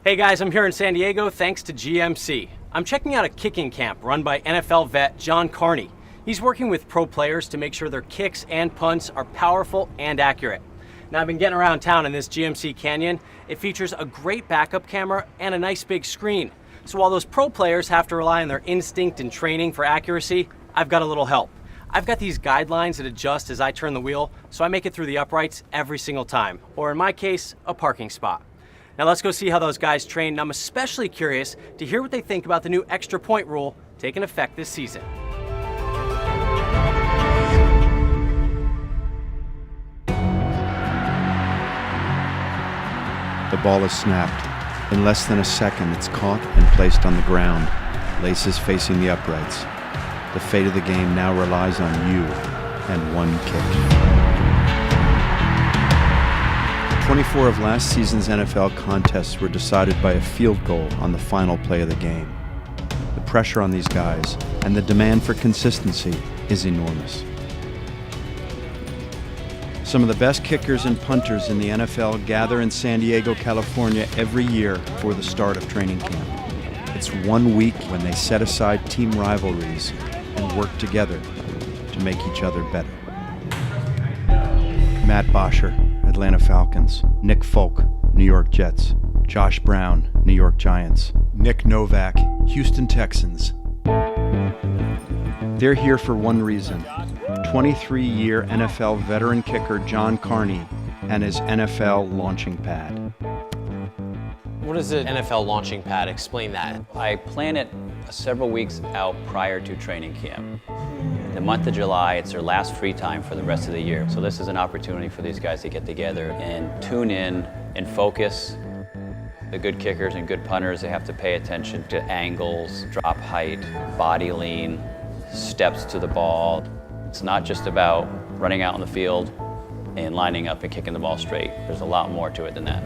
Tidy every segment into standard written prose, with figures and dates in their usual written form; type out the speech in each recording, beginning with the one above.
Hey guys, I'm here in San Diego thanks to GMC. I'm checking out a kicking camp run by NFL vet John Carney. He's working with pro players to make sure their kicks and punts are powerful and accurate. Now I've been getting around town in this GMC Canyon. It features a great backup camera and a nice big screen. So while those pro players have to rely on their instinct and training for accuracy, I've got a little help. I've got these guidelines that adjust as I turn the wheel, so I make it through the uprights every single time, or in my case, a parking spot. Now let's go see how those guys train, and I'm especially curious to hear what they think about the new extra point rule taking effect this season. The ball is snapped. In less than a second, it's caught and placed on the ground, laces facing the uprights. The fate of the game now relies on you and one kick. 24 of last season's NFL contests were decided by a field goal on the final play of the game. The pressure on these guys and the demand for consistency is enormous. Some of the best kickers and punters in the NFL gather in San Diego, California every year for the start of training camp. It's 1 week when they set aside team rivalries and work together to make each other better. Matt Bosher, Atlanta Falcons. Nick Folk, New York Jets. Josh Brown, New York Giants. Nick Novak, Houston Texans. They're here for one reason. 23-year NFL veteran kicker John Carney and his NFL launching pad. What is an NFL launching pad? Explain that. I plan it several weeks out prior to training camp. The month of July, it's their last free time for the rest of the year. So this is an opportunity for these guys to get together and tune in and focus. The good kickers and good punters, they have to pay attention to angles, drop height, body lean, steps to the ball. It's not just about running out on the field and lining up and kicking the ball straight. There's a lot more to it than that.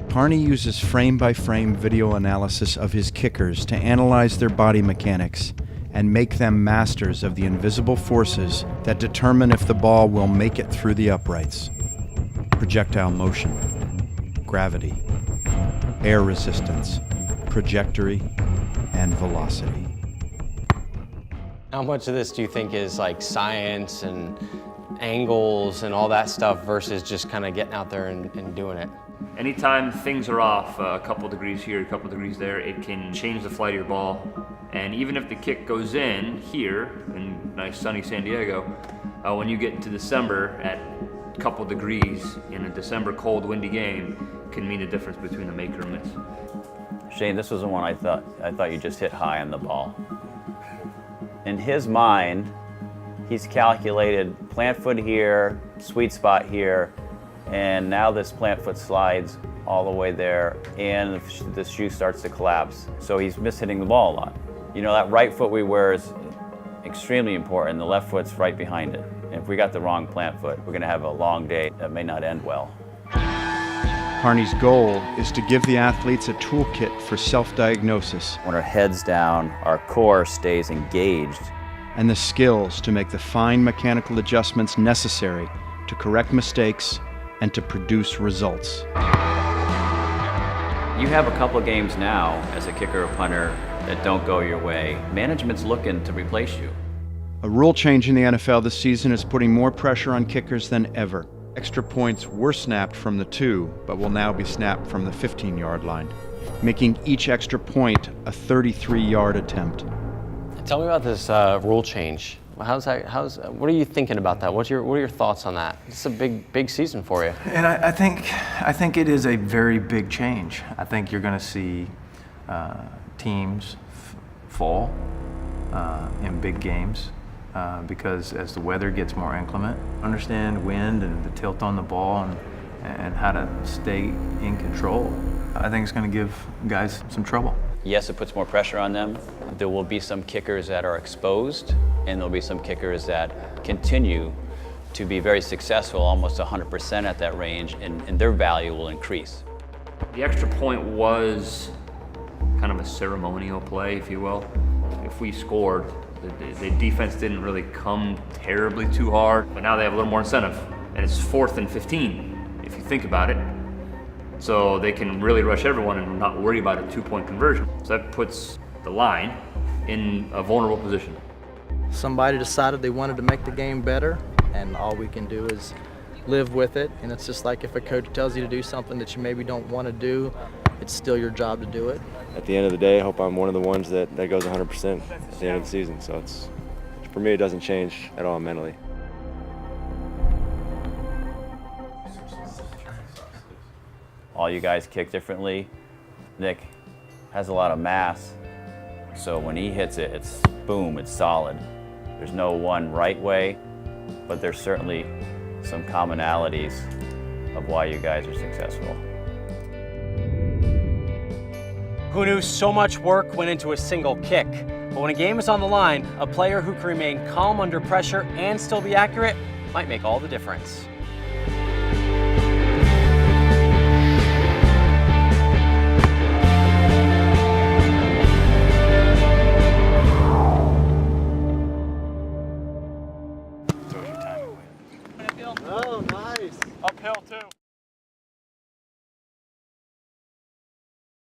Carney uses frame-by-frame video analysis of his kickers to analyze their body mechanics and make them masters of the invisible forces that determine if the ball will make it through the uprights. Projectile motion, gravity, air resistance, trajectory, and velocity. How much of this do you think is like science and angles and all that stuff versus just kind of getting out there and doing it? Anytime things are off a couple degrees here, a couple degrees there, it can change the flight of your ball. And even if the kick goes in here in nice sunny San Diego, when you get into December at a couple degrees in a December cold windy game, can mean the difference between a make or a miss. Shane, this was the one I thought you just hit high on the ball. In his mind, he's calculated plant foot here, sweet spot here, and now this plant foot slides all the way there, and the shoe starts to collapse. So he's mishitting the ball a lot. You know, that right foot we wear is extremely important. The left foot's right behind it. And if we got the wrong plant foot, we're gonna have a long day that may not end well. Carney's goal is to give the athletes a toolkit for self-diagnosis When our head's down, our core stays engaged. and the skills to make the fine mechanical adjustments necessary to correct mistakes and to produce results. You have a couple of games now as a kicker or punter that don't go your way. Management's looking to replace you. A rule change in the NFL this season is putting more pressure on kickers than ever. Extra points were snapped from the 2, but will now be snapped from the 15-yard line, making each extra point a 33-yard attempt. Tell me about this rule change. What are you thinking about that? What are your thoughts on that? It's a big season for you. And I think it is a very big change. I think you're going to see teams fall in big games because as the weather gets more inclement, understand wind and the tilt on the ball and how to stay in control. I think it's going to give guys some trouble. Yes, it puts more pressure on them. There will be some kickers that are exposed, and there'll be some kickers that continue to be very successful, almost 100% at that range, and their value will increase. The extra point was kind of a ceremonial play, if you will. If we scored, the defense didn't really come terribly too hard, but now they have a little more incentive, and it's 4th and 15. If you think about it, So they can really rush everyone and not worry about a 2-point conversion. So that puts the line in a vulnerable position. Somebody decided they wanted to make the game better, and all we can do is live with it. And it's just like if a coach tells you to do something that you maybe don't want to do, it's still your job to do it. At the end of the day, I hope I'm one of the ones that goes 100% at the end of the season. So for me, it doesn't change at all mentally. All you guys kick differently. Nick has a lot of mass, so when he hits it, it's boom, it's solid. There's no one right way, but there's certainly some commonalities of why you guys are successful. Who knew so much work went into a single kick? But when a game is on the line, a player who can remain calm under pressure and still be accurate might make all the difference. Oh, nice. Uphill too.